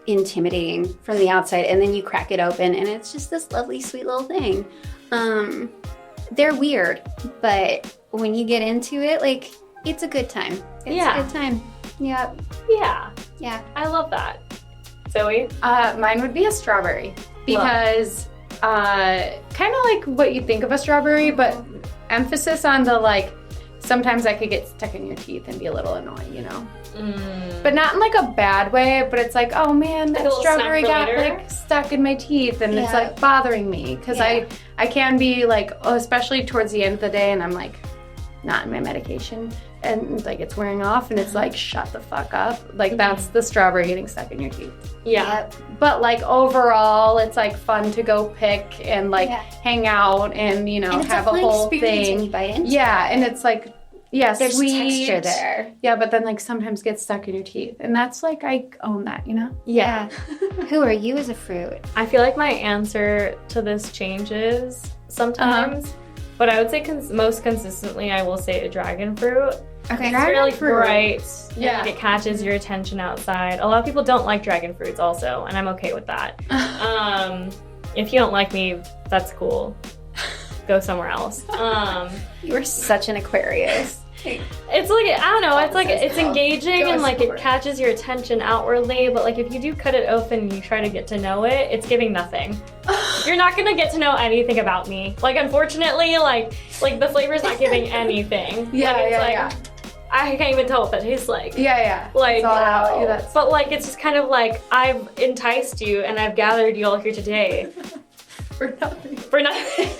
intimidating from the outside, and then you crack it open and it's just this lovely sweet little thing. They're weird, but when you get into it, like it's a good time. It's a good time. Yep. Yeah. I love that. Zoe? Mine would be a strawberry because kind of like what you think of a strawberry, but emphasis on the like, sometimes that could get stuck in your teeth and be a little annoying, you know? But not in like a bad way, but it's like, oh man, that strawberry got like stuck in my teeth and it's like bothering me because I can be like, especially towards the end of the day and I'm like not in my medication and like it's wearing off and it's like, shut the fuck up. Like that's the strawberry getting stuck in your teeth. Yeah. But like overall, it's like fun to go pick and like hang out and, you know, and it's have a a whole experience thing. when you bite into Yeah, and it's like, there's sweet texture there. Yeah, but then like sometimes gets stuck in your teeth. And that's like, I own that, you know? Yeah. Who are you as a fruit? I feel like my answer to this changes sometimes, but I would say most consistently, I will say a dragon fruit. Okay. It's really fruit. bright. Yeah. And it catches your attention outside. A lot of people don't like dragon fruits also, and I'm okay with that. If you don't like me, that's cool. Go somewhere else. You are such an Aquarius. It's like, I don't know, it's like, it's engaging and like it catches your attention outwardly, but like if you do cut it open and you try to get to know it, it's giving nothing. You're not gonna get to know anything about me. Like unfortunately, like the flavor's not giving anything. I can't even tell what that tastes like. Like, it's all out. But like, it's just kind of like, I've enticed you and I've gathered you all here today. For nothing. For nothing.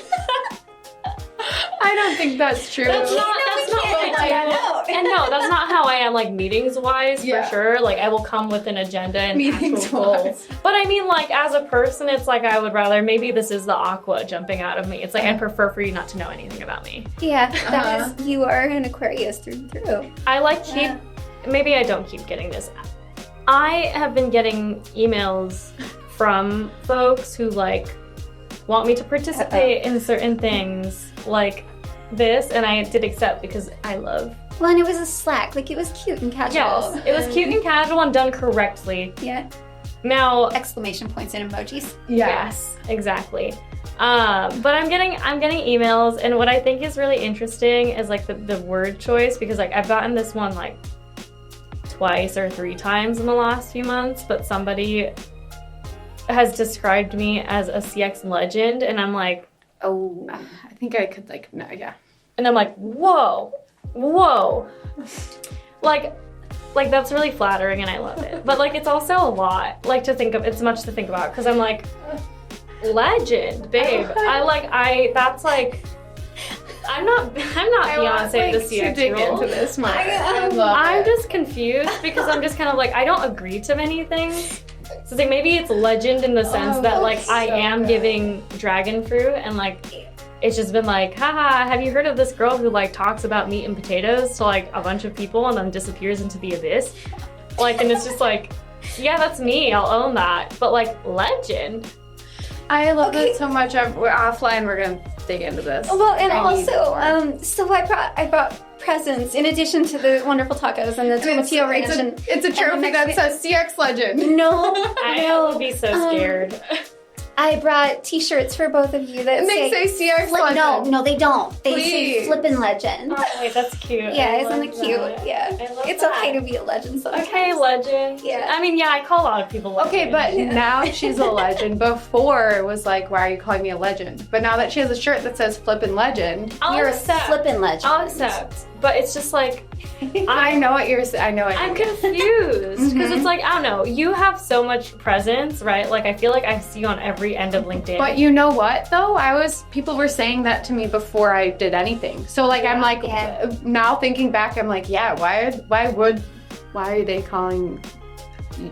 I don't think that's true. That's not what I am. And no, that's not how I am, like, meetings-wise, for sure. Like, I will come with an agenda and actual goals. But I mean, like, as a person, it's like I would rather, maybe this is the aqua jumping out of me. It's like, I'd prefer for you not to know anything about me. Yeah, that is, you are an Aquarius through and through. I like maybe I don't keep getting this. I have been getting emails from folks who, like, want me to participate in certain things like this, and I did accept because I love. Well, and it was a Slack, like it was cute and casual. Yes, it was cute and casual and done correctly. Yeah. Now, exclamation points and emojis. Yes, exactly. But I'm getting emails, and what I think is really interesting is like the word choice, because like I've gotten this one like twice or 3 times in the last few months, but somebody has described me as a CX legend, and I'm like, oh, I think I could like, no, yeah. And I'm like, whoa. Like that's really flattering and I love it. But like, it's also a lot, like to think of, it's much to think about, because I'm like, legend, babe. That's like, I'm not Beyonce the CX to dig role. into this more. I'm just confused because I'm just kind of like, I don't agree to many things. So it's like, maybe it's legend in the sense that like I am giving dragon fruit, and like it's just been like, haha, have you heard of this girl who like talks about meat and potatoes to like a bunch of people and then disappears into the abyss? Like, and it's just like, yeah, that's me, I'll own that. But like, legend. I love it so much. We're offline, we're gonna dig into this. Well, and also, so I brought presents in addition to the wonderful tacos and the tomatillo ranch. It's a trophy that says CX legend. No, I would be so scared. I brought T-shirts for both of you that and they say CX legend. No, they don't. They say Flippin' Legend. Oh wait, that's cute. Yeah, isn't it cute? That. Yeah, it's okay to be a legend sometimes. Okay, legend. Yeah. I mean, yeah, I call a lot of people legend. Okay, but now she's a legend. Before it was like, why are you calling me a legend? But now that she has a shirt that says Flippin' Legend, you're a Flippin' Legend. I'll accept. But it's just like, I know what you're saying. I know what I'm confused because it's like, I don't know. You have so much presence, right? Like, I feel like I see you on every end of LinkedIn. But you know what, though? People were saying that to me before I did anything. So like, I'm like, now thinking back, I'm like, yeah, why are they calling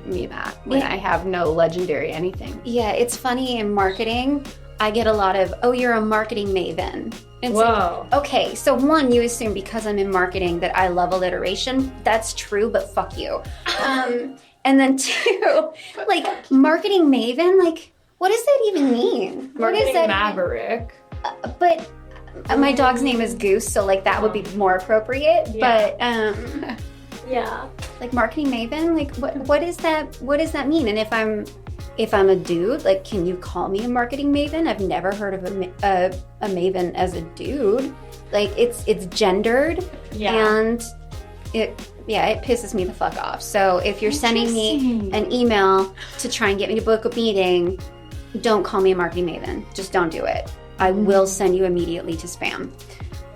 me that when I have no legendary anything? Yeah, it's funny in marketing. I get a lot of, oh, you're a marketing maven. And whoa. So, okay, so one, you assume because I'm in marketing that I love alliteration. That's true, but fuck you. And then 2, like marketing maven, like what does that even mean? Marketing maverick. But my dog's name is Goose, so like that would be more appropriate. Yeah. But Yeah. like marketing maven, like what is that? What does that mean? And if I'm a dude, like can you call me a marketing maven? I've never heard of a maven as a dude. Like it's gendered, and it pisses me the fuck off. So if you're sending me an email to try and get me to book a meeting, don't call me a marketing maven. Just don't do it. I will send you immediately to spam.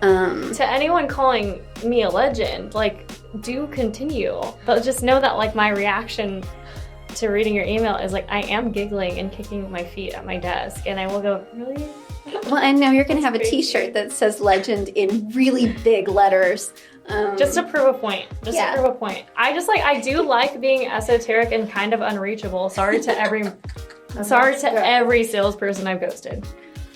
To anyone calling me a legend, like, do continue. But just know that, like, my reaction to reading your email is, like, I am giggling and kicking my feet at my desk. And I will go, really? Well, and now you're going to have a t-shirt that says legend in really big letters. Just to prove a point. To prove a point. I do like being esoteric and kind of unreachable. Sorry to every salesperson I've ghosted.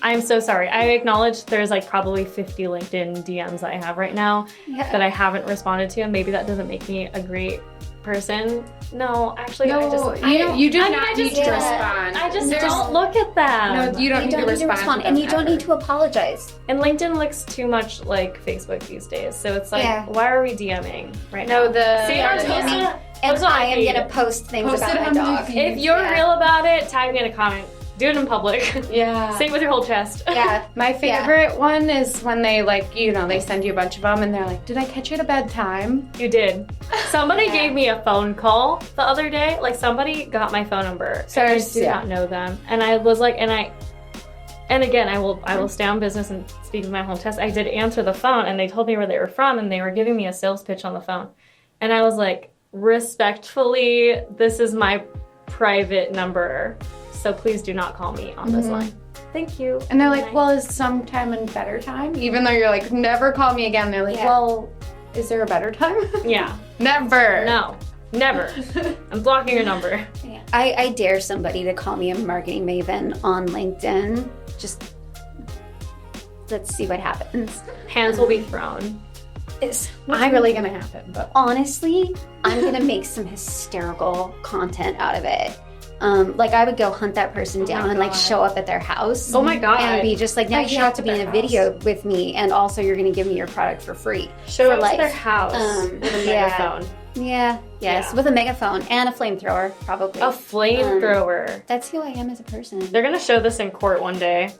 I'm so sorry. I acknowledge there's like probably 50 LinkedIn DMs I have right now that I haven't responded to, and maybe that doesn't make me a great person. No, actually, you do not need to respond. I just don't look at them. No, you don't need to respond. And you don't need to apologize. And LinkedIn looks too much like Facebook these days, so it's like, why are we DMing right now? And I am going to post things about my dog. If you're real about it, tag me in a comment. Do it in public. Yeah. Say it with your whole chest. Yeah. My favorite one is when they they send you a bunch of them and they're like, did I catch you at a bad time? You did. Somebody gave me a phone call the other day. Like somebody got my phone number. So I do not know them. And I was like, and again, I will stay on business and speak with my whole chest. I did answer the phone and they told me where they were from and they were giving me a sales pitch on the phone. And I was like, respectfully, this is my private number. So please do not call me on this line. Thank you. And they're like, well, is sometime a better time? Even though you're like, never call me again. They're like, well, is there a better time? Yeah. Never. No. Never. I'm blocking your number. Yeah. I dare somebody to call me a marketing maven on LinkedIn. Just let's see what happens. Hands will be thrown. It's really going to happen. But honestly, I'm going to make some hysterical content out of it. Like I would go hunt that person down and like show up at their house. Oh my God. And be just like, now you have to be in a video with me, and also you're going to give me your product for free. Show up to their house with a megaphone. Yeah, yes, with a megaphone and a flamethrower, probably. A flamethrower. That's who I am as a person. They're going to show this in court one day.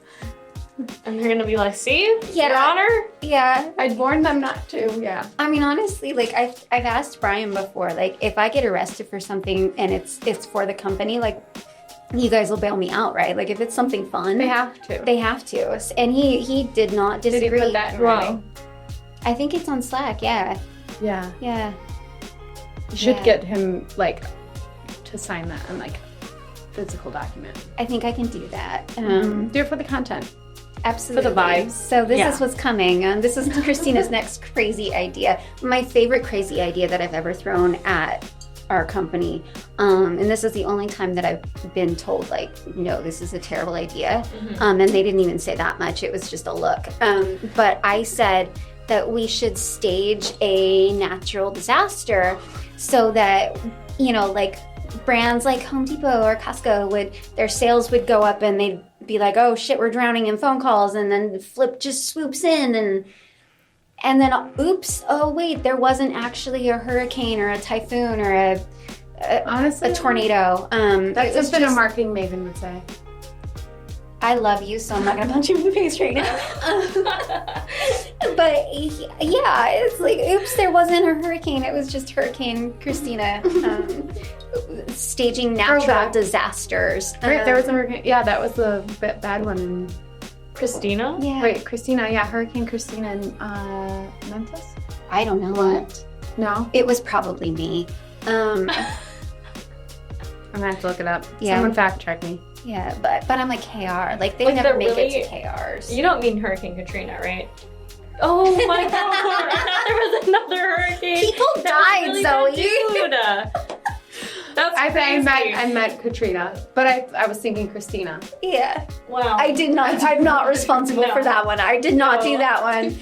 And they're going to be like, see? Your Honor? Yeah. I'd warn them not to, yeah. I mean, honestly, like, I've asked Brian before, like, if I get arrested for something and it's for the company, like, you guys will bail me out, right? Like, if it's something fun. They have to. They have to. And he did not disagree. Did he put that in writing? I think it's on Slack, yeah. Yeah. Yeah. You should get him, like, to sign that on, like, physical document. I think I can do that. Do it for the content. Absolutely. For the vibes. So this is what's coming. This is Christina's next crazy idea. My favorite crazy idea that I've ever thrown at our company. And this is the only time that I've been told, like, no, this is a terrible idea. And they didn't even say that much. It was just a look. But I said that we should stage a natural disaster so that, like brands like Home Depot or Costco their sales would go up and they'd be like, oh shit, we're drowning in phone calls, and then Flip just swoops in and then oops, oh wait, there wasn't actually a hurricane or a typhoon or honestly a tornado. That's something a marketing maven would say. I love you, so I'm not gonna punch you in the face right now. But yeah, it's like, oops, there wasn't a hurricane. It was just Hurricane Christina staging natural disasters. Right, there was a hurricane. Yeah, that was the bad one in Christina? Yeah. Wait, Christina. Yeah, Hurricane Christina in Memphis? I don't know what. No? It was probably me. I'm gonna have to look it up. Yeah. Someone fact check me. Yeah, but I'm like KR. Like, they never make it to KRs. You don't mean Hurricane Katrina, right? Oh my God! There was another hurricane. People died, really Zoe. Dude. That's I crazy. met Katrina, but I was thinking Christina. Yeah. Wow. I did not. I'm not responsible No. for that one. I did not do No. that one.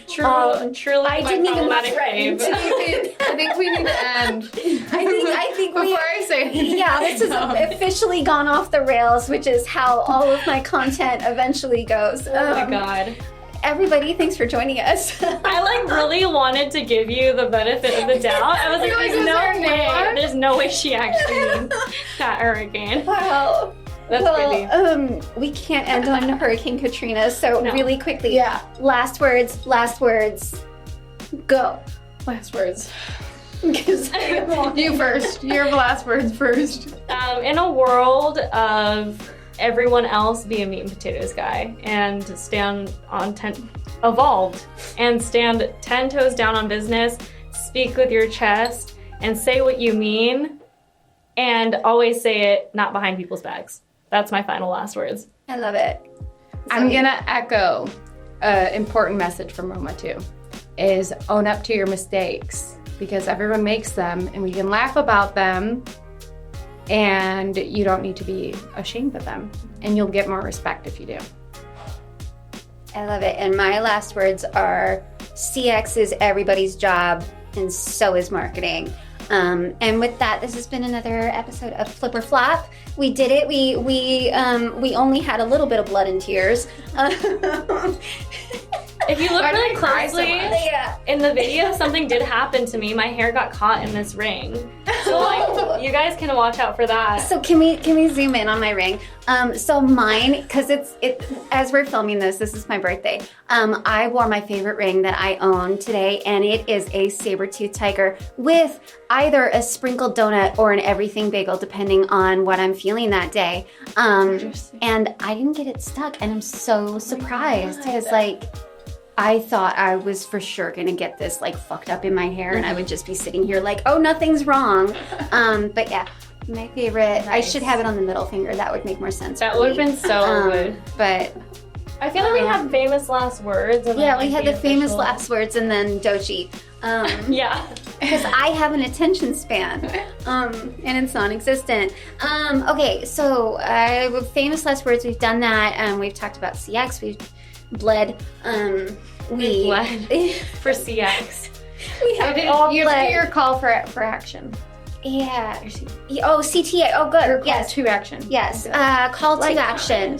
Truly, I my didn't even problematic threaten fave. to. I think we need to end. I think we. Before I say anything. Yeah, this has officially gone off the rails, which is how all of my content eventually goes. Oh my god. Everybody, thanks for joining us. I really wanted to give you the benefit of the doubt. I was like, You're like, there's is no there a way. name? There's no way she actually means that hurricane. Wow. That's crazy. We can't end on Hurricane Katrina, so No. really quickly. Yeah. Last words. Go. Last words. You first. Your last words first. In a world of everyone else be a meat and potatoes guy and evolved and stand 10 toes down on business, speak with your chest, and say what you mean, and always say it not behind people's backs. That's my final last words. I love it. I'm gonna echo an important message from Roma too, is own up to your mistakes because everyone makes them and we can laugh about them and you don't need to be ashamed of them and you'll get more respect if you do. I love it. And my last words are CX is everybody's job and so is marketing. And with that, this has been another episode of Flip or Flop. We did it. We only had a little bit of blood and tears. If you look Why did really I cry so closely much? Yeah. in the video, something did happen to me. My hair got caught in this ring. So you guys can watch out for that. So can we zoom in on my ring? So mine, because it as we're filming this is my birthday. I wore my favorite ring that I own today, and it is a saber-tooth tiger with either a sprinkled donut or an everything bagel, depending on what I'm feeling that day. And I didn't get it stuck, and I'm so surprised because I thought I was for sure gonna get this fucked up in my hair, and I would just be sitting here oh, nothing's wrong. But yeah, my favorite. I should have it on the middle finger. That would make more sense. That for would have me. been so good. But I feel like we had famous last words. And yeah, then, we had the famous official- last words and then Dochi. Yeah. Because I have an attention span, and it's non-existent. Okay, so famous last words. We've done that. We've talked about CX. We've bled. We bled for CX. We have all You bled. get your call for action. Yeah. Oh, CTA. Oh, good. Your call Yes. to action. Yes. Call to action.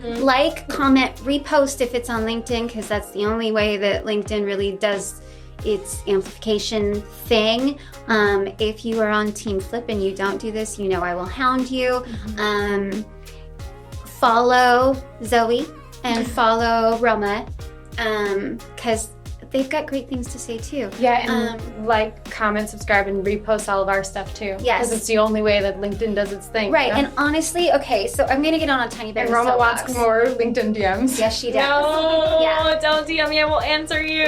Like, comment, repost if it's on LinkedIn, because that's the only way that LinkedIn really does its amplification thing. If you are on Team Flip and you don't do this, I will hound you. Follow Zoe and follow Roma, because they've got great things to say too. Yeah, and comment, subscribe, and repost all of our stuff too. Yes. Because it's the only way that LinkedIn does its thing. Right, you know? and honestly, okay, so I'm gonna get on a tiny bit And of a Roma wants soapbox. more LinkedIn DMs. Yes, she does. No, Yeah. don't DM me. I will answer you.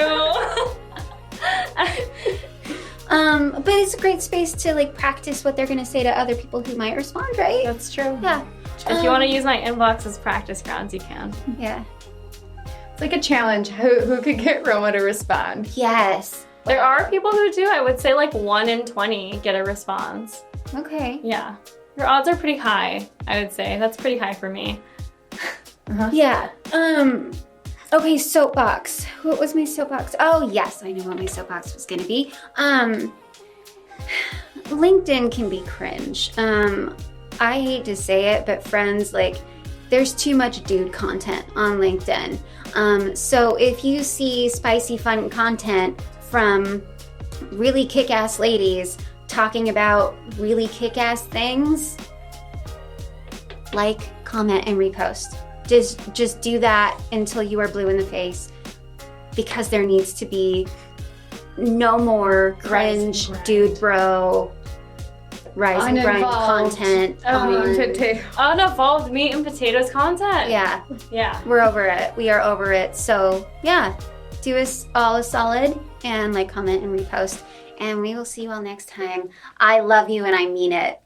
But it's a great space to practice what they're gonna say to other people who might respond, right? That's true. Yeah. If you want to use my inbox as practice grounds, you can. Yeah. It's like a challenge. Who could get Roma to respond? Yes. There are people who do. I would say 1 in 20 get a response. Okay. Yeah. Your odds are pretty high, I would say. That's pretty high for me. Yeah. Okay, soapbox. What was my soapbox? Oh, yes, I know what my soapbox was gonna be. LinkedIn can be cringe. I hate to say it, but friends, there's too much dude content on LinkedIn. So if you see spicy, fun content from really kick-ass ladies talking about really kick-ass things, comment, and repost. Just do that until you are blue in the face, because there needs to be no more cringe, dude bro, rise and grind Uninvolved. content. Unevolved meat and potatoes content. Yeah, Yeah. we're over it. We are over it. So yeah, do us all a solid and comment and repost. And we will see you all next time. I love you and I mean it.